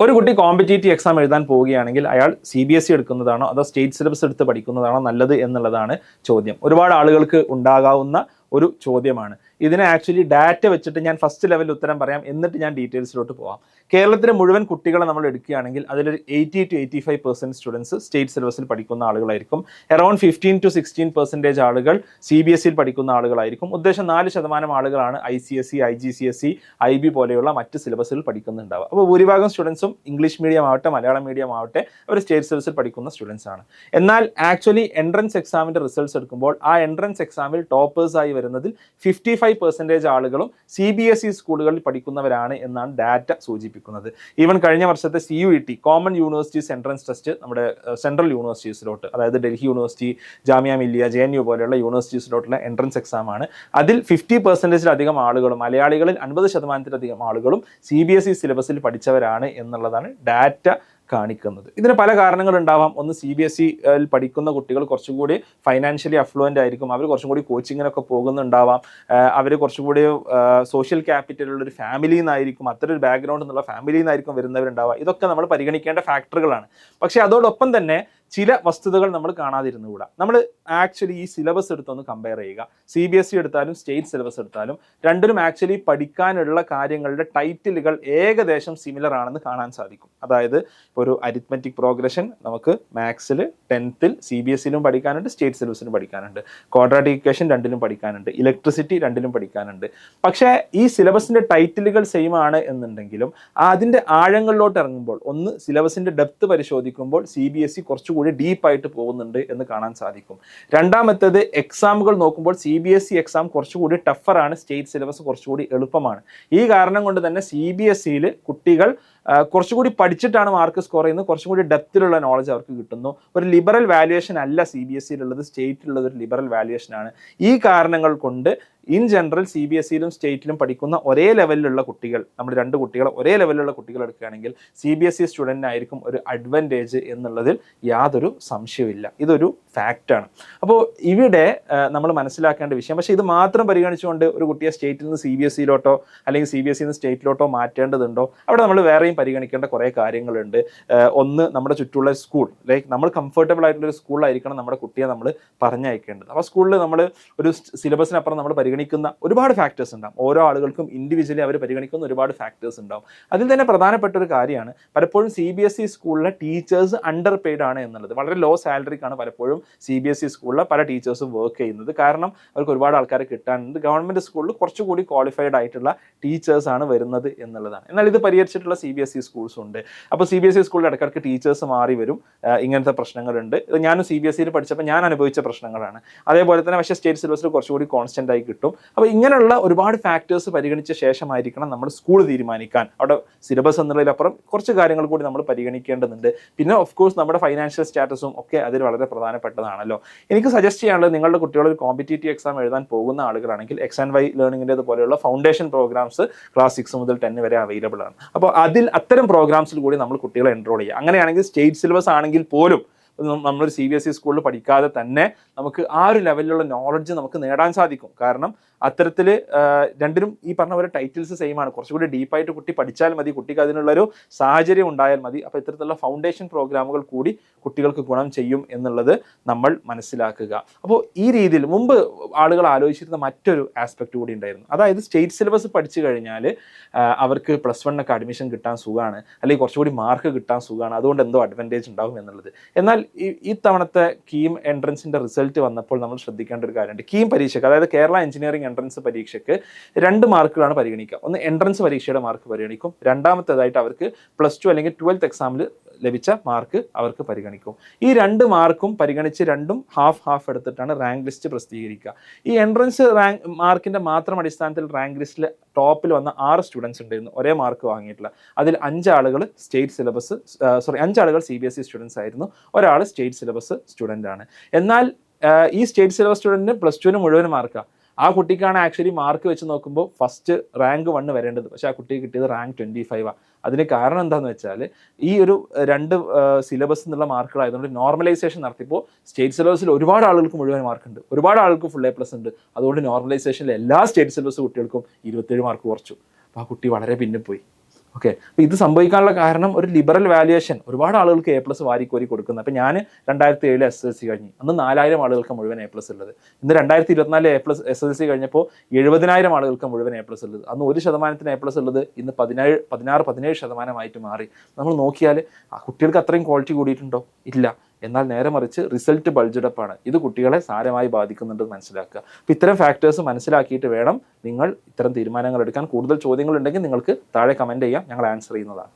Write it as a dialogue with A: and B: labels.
A: ഒരു കുട്ടി competitive exam എഴുതാൻ പോവുകയാണെങ്കിൽ അയാൾ CBSE എടുക്കുന്നതാണോ അതോ സ്റ്റേറ്റ് സിലബസ് എടുത്ത് പഠിക്കുന്നതാണോ നല്ലത് എന്നുള്ളതാണ് ചോദ്യം. ഒരുപാട് ആളുകൾക്ക് ഉണ്ടാകാവുന്ന ഒരു ചോദ്യമാണ്. ഇതിനെ ആക്ച്വലി ഡാറ്റ വെച്ചിട്ട് ഞാൻ ഫസ്റ്റ് ലെവലിൽ ഉത്തരം പറയാം, എന്നിട്ട് ഞാൻ ഡീറ്റെയിൽസിലോട്ട് പോകാം. കേരളത്തിലെ മുഴുവൻ കുട്ടികളെ നമ്മൾ എടുക്കുകയാണെങ്കിൽ അതിലൊരു 80 to 85% സ്റ്റുഡൻസ് സ്റ്റേറ്റ് സിലബസിൽ പഠിക്കുന്ന ആളുകളായിരിക്കും. അറൌണ്ട് 15 to 16% ആളുകൾ CBSEയിൽ പഠിക്കുന്ന ആളുകളായിരിക്കും. ഉദ്ദേശം 4% ആളുകളാണ് ICSE, IGCSE, IB പോലെയുള്ള മറ്റ് സിലബസിൽ പഠിക്കുന്നുണ്ടാവുക. അപ്പോൾ ഭൂരിഭാഗം സ്റ്റുഡൻസും ഇംഗ്ലീഷ് മീഡിയം ആവട്ടെ മലയാളം മീഡിയം ആവട്ടെ അവർ സ്റ്റേറ്റ് സിലബസിൽ പഠിക്കുന്ന സ്റ്റുഡൻസ് ആണ്. എന്നാൽ ആക്ച്വലി എൻട്രൻസ് എക്സാമിൻ്റെ റിസൾട്ട്സ് എടുക്കുമ്പോൾ ആ എൻട്രൻസ് എക്സാമിൽ ടോപ്പേഴ്സായി വരുന്നതിൽ 55% ആളുകളും CBSE സ്കൂളുകളിൽ പഠിക്കുന്നവരാണ് എന്നാണ് ഡാറ്റ സൂചിപ്പിക്കുന്നത്. ഈവൻ കഴിഞ്ഞ വർഷത്തെ CUET common universities entrance test നമ്മുടെ സെൻട്രൽ യൂണിവേഴ്സിറ്റീസിലോട്ട്, അതായത് ഡൽഹി യൂണിവേഴ്സിറ്റി, ജാമിയ മില്ലിയ, JNU പോലെയുള്ള യൂണിവേഴ്സിറ്റീസിലോട്ടുള്ള എൻട്രൻസ് എക്സാമാണ്. അതിൽ 50%-ലധികം ആളുകളും മലയാളികളിൽ 50%-ലധികം ആളുകളും CBSE സിലബസിൽ പഠിച്ചവരാണ് എന്നുള്ളതാണ് ഡാറ്റ കാണിക്കുന്നത്. ഇതിന് പല കാരണങ്ങളുണ്ടാവാം. ഒന്ന്, CBSEയിൽ പഠിക്കുന്ന കുട്ടികൾ കുറച്ചുകൂടി ഫൈനാൻഷ്യലി അഫ്ലുവൻ്റ് ആയിരിക്കും, അവർ കുറച്ചും കൂടി കോച്ചിങ്ങിനൊക്കെ പോകുന്നുണ്ടാവാം, അവർ കുറച്ചുകൂടി സോഷ്യൽ ക്യാപിറ്റലുള്ളൊരു ഫാമിലിയിൽ നിന്നായിരിക്കും, അത്തരൊരു ബാക്ക്ഗ്രൗണ്ടിൽ നിന്നുള്ള ഫാമിലിയിൽ നിന്നായിരിക്കും വരുന്നവരുണ്ടാവുക. ഇതൊക്കെ നമ്മൾ പരിഗണിക്കേണ്ട ഫാക്ടറുകളാണ്. പക്ഷേ അതോടൊപ്പം തന്നെ ചില വസ്തുതകൾ നമ്മൾ കാണാതിരുന്നുകൂടാ. നമ്മൾ ആക്ച്വലി ഈ സിലബസ് എടുത്തൊന്ന് കമ്പയർ ചെയ്യുക. CBSE എടുത്താലും സ്റ്റേറ്റ് സിലബസ് എടുത്താലും രണ്ടിലും ആക്ച്വലി പഠിക്കാനുള്ള കാര്യങ്ങളുടെ ടൈറ്റിലുകൾ ഏകദേശം സിമിലർ ആണെന്ന് കാണാൻ സാധിക്കും. അതായത് ഇപ്പോൾ ഒരു അരിത്മെറ്റിക് പ്രോഗ്രഷൻ നമുക്ക് മാത്സിൽ 10th CBSEയിലും പഠിക്കാനുണ്ട്, സ്റ്റേറ്റ് സിലബസിലും പഠിക്കാനുണ്ട്. ക്വാഡ്രാറ്റിക് ഇക്വേഷൻ രണ്ടിലും പഠിക്കാനുണ്ട്, ഇലക്ട്രിസിറ്റി രണ്ടിലും പഠിക്കാനുണ്ട്. പക്ഷേ ഈ സിലബസിൻ്റെ ടൈറ്റിലുകൾ സെയിം ആണ് എന്നുണ്ടെങ്കിലും അതിൻ്റെ ആഴങ്ങളിലോട്ട് ഇറങ്ങുമ്പോൾ, ഒന്ന് സിലബസിൻ്റെ ഡെപ്ത് പരിശോധിക്കുമ്പോൾ CBSE കുറച്ചുകൂടി ഡീപ്പായിട്ട് പോകുന്നുണ്ട് എന്ന് കാണാൻ സാധിക്കും. രണ്ടാമത്തേത്, എക്സാമുകൾ നോക്കുമ്പോൾ CBSE എക്സാം കുറച്ചുകൂടി ടഫറാണ്, സ്റ്റേറ്റ് സിലബസ് കുറച്ചുകൂടി എളുപ്പമാണ്. ഈ കാരണം കൊണ്ട് തന്നെ CBSEയിൽ കുട്ടികൾ കുറച്ചുകൂടി പഠിച്ചിട്ടാണ് മാർക്ക് സ്കോർ ചെയ്യുന്നത്, കുറച്ചുകൂടി ഡെപ്തിലുള്ള നോളജ് അവർക്ക് കിട്ടുന്നു. ഒരു ലിബറൽ വാല്യുവേഷൻ അല്ല CBSEയിലുള്ളത്, സ്റ്റേറ്റിലുള്ളത് ഒരു ലിബറൽ വാല്യുവേഷൻ ആണ്. ഈ കാരണങ്ങൾ കൊണ്ട് ഇൻ ജനറൽ CBSEയിലും സ്റ്റേറ്റിലും പഠിക്കുന്ന ഒരേ ലെവലിലുള്ള കുട്ടികൾ, നമ്മൾ രണ്ട് കുട്ടികൾ ഒരേ ലെവലിലുള്ള കുട്ടികൾ എടുക്കുകയാണെങ്കിൽ CBSE സ്റ്റുഡൻറ്റിനായിരിക്കും ഒരു അഡ്വാൻറ്റേജ് എന്നുള്ളതിൽ യാതൊരു സംശയമില്ല. ഇതൊരു ഫാക്റ്റാണ്. അപ്പോൾ ഇവിടെ നമ്മൾ മനസ്സിലാക്കേണ്ട വിഷയം, പക്ഷേ ഇത് മാത്രം പരിഗണിച്ചുകൊണ്ട് ഒരു കുട്ടിയെ സ്റ്റേറ്റിൽ നിന്ന് CBSEയിലോട്ടോ അല്ലെങ്കിൽ CBSEയിൽ നിന്ന് സ്റ്റേറ്റിലോട്ടോ മാറ്റേണ്ടതുണ്ടോ? അവിടെ നമ്മൾ വേറെയും പരിഗണിക്കേണ്ട കുറേ കാര്യങ്ങളുണ്ട്. ഒന്ന്, നമ്മുടെ ചുറ്റുള്ള സ്കൂൾ, ലൈക്ക് നമ്മൾ കംഫർട്ടബിൾ ആയിട്ടുള്ളൊരു സ്കൂളിലായിരിക്കണം നമ്മുടെ കുട്ടിയെ നമ്മൾ പറഞ്ഞയക്കേണ്ടത്. അപ്പോൾ സ്കൂളിൽ നമ്മൾ ഒരു സിലബസിനപ്പുറം നമ്മൾ പരിഗണിക്കുന്ന ഒരുപാട് ഫാക്ടേഴ്സ് ഉണ്ടാകും. ഓരോ ആളുകൾക്കും ഇൻഡിവിജ്വലി അവർ പരിഗണിക്കുന്ന ഒരുപാട് ഫാക്ടേഴ്സ് ഉണ്ടാകും. അതിൽ തന്നെ പ്രധാനപ്പെട്ട ഒരു കാര്യമാണ് പലപ്പോഴും CBSE സ്കൂളിലെ ടീച്ചേഴ്സ് അണ്ടർ പെയ്ഡ് ആണ് എന്നുള്ളത്. വളരെ ലോ സാലറിക്കാണ് പലപ്പോഴും CBSE സ്കൂളിലെ പല ടീച്ചേഴ്സും വർക്ക് ചെയ്യുന്നത്. കാരണം അവർക്ക് ഒരുപാട് ആൾക്കാരെ കിട്ടാനുണ്ട്. ഗവൺമെൻറ് സ്കൂളിൽ കുറച്ചുകൂടി ക്വാളിഫൈഡ് ആയിട്ടുള്ള ടീച്ചേഴ്സാണ് വരുന്നത് എന്നുള്ളതാണ്. എന്നാൽ ഇത് പരിഹരിച്ചിട്ടുള്ള CBSE സ്കൂൾസ് ഉണ്ട്. അപ്പോൾ CBSE സ്കൂളിൽ ഇടയ്ക്കിടയ്ക്ക് ടീച്ചേഴ്സ് മാറി വരും. ഇങ്ങനത്തെ പ്രശ്നങ്ങളുണ്ട്. ഇത് ഞാനും CBSEയിൽ പഠിച്ചപ്പോൾ ഞാൻ അനുഭവിച്ച പ്രശ്നങ്ങളാണ്. അതേപോലെ തന്നെ പക്ഷേ സ്റ്റേറ്റ് സിലബസിൽ കുറച്ചുകൂടി കോൺസ്റ്റൻ്റ് ആയി കിട്ടും. അപ്പോൾ ഇങ്ങനെയുള്ള ഒരുപാട് ഫാക്ടേഴ്സ് പരിഗണിച്ച ശേഷമായിരിക്കണം നമ്മൾ സ്കൂൾ തീരുമാനിക്കാൻ. അവിടെ സിലബസ് എന്നുള്ളതിലപ്പുറം കുറച്ച് കാര്യങ്ങൾ കൂടി നമ്മൾ പരിഗണിക്കേണ്ടതുണ്ട്. പിന്നെ ഓഫ് കോഴ്സ് നമ്മുടെ ഫൈനാൻഷ്യൽ സ്റ്റാറ്റസും ഒക്കെ അതിൽ വളരെ പ്രധാനപ്പെട്ടതാണല്ലോ. എനിക്ക് സജസ്റ്റ് ചെയ്യാനുള്ളത്, നിങ്ങളുടെ കുട്ടികൾ ഒരു കോമ്പറ്റേറ്റീവ് എക്സാം എഴുതാൻ പോകുന്ന ആളുകളാണെങ്കിൽ X&Y ലേണിംഗിൻ്റെ പോലെയുള്ള ഫൗണ്ടേഷൻ പ്രോഗ്രാംസ് ക്ലാസ് 6 മുതൽ 10 വരെ അവൈലബിൾ ആണ്. അപ്പോൾ അത്തരം പ്രോഗ്രാംസിൽ കൂടി നമ്മൾ കുട്ടികളെ എൻറോൾ ചെയ്യുക. അങ്ങനെയാണെങ്കിൽ സ്റ്റേറ്റ് സിലബസ് ആണെങ്കിൽ പോലും നമ്മളൊരു CBSE സ്കൂളിൽ പഠിക്കാതെ തന്നെ നമുക്ക് ആ ഒരു ലെവലിലുള്ള നോളജ് നമുക്ക് നേടാൻ സാധിക്കും. കാരണം അത്തരത്തിൽ രണ്ടിനും ഈ പറഞ്ഞ പോലെ ടൈറ്റിൽസ് സെയിം ആണ്. കുറച്ചുകൂടി ഡീപ്പായിട്ട് കുട്ടി പഠിച്ചാൽ മതി, കുട്ടിക്ക് അതിനുള്ളൊരു സാഹചര്യം ഉണ്ടായാൽ മതി. അപ്പോൾ ഇത്തരത്തിലുള്ള ഫൗണ്ടേഷൻ പ്രോഗ്രാമുകൾ കൂടി കുട്ടികൾക്ക് ഗുണം ചെയ്യും എന്നുള്ളത് നമ്മൾ മനസ്സിലാക്കുക. അപ്പോൾ ഈ രീതിയിൽ മുമ്പ് ആളുകൾ ആലോചിച്ചിരുന്ന മറ്റൊരു ആസ്പെക്റ്റ് കൂടി ഉണ്ടായിരുന്നു. അതായത് സ്റ്റേറ്റ് സിലബസ് പഠിച്ചു കഴിഞ്ഞാൽ അവർക്ക് +1 അഡ്മിഷൻ കിട്ടാൻ സുഖമാണ്, അല്ലെങ്കിൽ കുറച്ചുകൂടി മാർക്ക് കിട്ടാൻ സുഖമാണ്, അതുകൊണ്ട് എന്തോ അഡ്വാൻറ്റേജ് ഉണ്ടാകും എന്നുള്ളത്. എന്നാൽ ഈ തവണത്തെ കീം എൻട്രൻസിൻ്റെ റിസൾട്ട് വന്നപ്പോൾ നമ്മൾ ശ്രദ്ധിക്കേണ്ട ഒരു കാര്യമുണ്ട്. കീം പരീക്ഷയ്ക്ക്, അതായത് കേരള എഞ്ചിനീയറിംഗ് എൻട്രൻസ് പരീക്ഷയ്ക്ക് 2 മാർക്കുകളാണ് പരിഗണിക്കുക. ഒന്ന്, എൻട്രൻസ് പരീക്ഷയുടെ മാർക്ക് പരിഗണിക്കും. രണ്ടാമത്തേതായിട്ട് അവർക്ക് +2 അല്ലെങ്കിൽ 12th എക്സാമിൽ ലഭിച്ച മാർക്ക് അവർക്ക് പരിഗണിക്കും. ഈ 2 മാർക്കും പരിഗണിച്ച് രണ്ടും ഹാഫ് എടുത്തിട്ടാണ് റാങ്ക് ലിസ്റ്റ് പ്രസിദ്ധീകരിക്കുക. ഈ എൻട്രൻസ് റാങ്ക് മാർക്കിൻ്റെ മാത്രം അടിസ്ഥാനത്തിൽ റാങ്ക് ലിസ്റ്റിൽ ടോപ്പിൽ വന്ന 6 സ്റ്റുഡൻസ് ഉണ്ടായിരുന്നു ഒരേ മാർക്ക് വാങ്ങിയിട്ടുള്ള. അതിൽ 5 ആളുകൾ CBSE സ്റ്റുഡൻസ് ആയിരുന്നു, ഒരാൾ സ്റ്റേറ്റ് സിലബസ് സ്റ്റുഡൻ്റ് ആണ്. എന്നാൽ ഈ സ്റ്റേറ്റ് സിലബസ് സ്റ്റുഡൻറ്റിന് +2 മുഴുവൻ മാർക്കാണ്. ആ കുട്ടിക്കാണ് ആക്ച്വലി മാർക്ക് വെച്ച് നോക്കുമ്പോൾ ഫസ്റ്റ് റാങ്ക് 1 വരേണ്ടത്, പക്ഷേ ആ കുട്ടിക്ക് കിട്ടിയത് റാങ്ക് 25 അതിന് കാരണം എന്താണെന്ന് വെച്ചാൽ ഈ ഒരു 2 സിലബസ് എന്നുള്ള മാർക്കുകളായതുകൊണ്ട് നോർമലൈസേഷൻ നടത്തിയപ്പോൾ സ്റ്റേറ്റ് സിലബസിൽ ഒരുപാട് ആളുകൾക്ക് മുഴുവൻ മാർക്കുണ്ട്, ഒരുപാട് ആളുകൾക്ക് ഫുൾ A+ ഉണ്ട്. അതുകൊണ്ട് നോർമലൈസേഷനിൽ എല്ലാ സ്റ്റേറ്റ് സിലബസ് കുട്ടികൾക്കും 27 മാർക്ക് കുറച്ചു. അപ്പോൾ ആ കുട്ടി വളരെ പിന്നെ പോയി. ഓക്കെ. അപ്പോൾ ഇത് സംഭവിക്കാനുള്ള കാരണം ഒരു ലിബറൽ വാല്യുവേഷൻ, ഒരുപാട് ആളുകൾക്ക് A+ വാരിക്കോരി കൊടുക്കുന്നത്. അപ്പോൾ ഞാൻ 2007 SSLC കഴിഞ്ഞു, അന്ന് 4000 ആളുകൾക്ക് മുഴുവൻ A+ ഉള്ളത്. ഇന്ന് 2024 SSLC കഴിഞ്ഞപ്പോൾ 70,000 ആളുകൾക്ക് മുഴുവൻ A+ ഉള്ളത്. അന്ന് 1% A+ ഉള്ളത് ഇന്ന് 16-17% മാറി. നമ്മൾ നോക്കിയാൽ കുട്ടികൾക്ക് അത്രയും ക്വാളിറ്റി കൂടിയിട്ടുണ്ടോ? ഇല്ല. എന്നാൽ നേരെ മറിച്ച് റിസൾട്ട് ബൾജഡപ്പാണ്. ഇത് കുട്ടികളെ സാരമായി ബാധിക്കുന്നുണ്ടെന്ന് മനസ്സിലാക്കുക. അപ്പോൾ ഇത്തരം ഫാക്ടേഴ്സ് മനസ്സിലാക്കിയിട്ട് വേണം നിങ്ങൾ ഇത്തരം തീരുമാനങ്ങൾ എടുക്കാൻ. കൂടുതൽ ചോദ്യങ്ങൾ ഉണ്ടെങ്കിൽ നിങ്ങൾക്ക് താഴെ കമൻറ്റ് ചെയ്യാം, ഞങ്ങൾ ആൻസർ ചെയ്യുന്നതാണ്.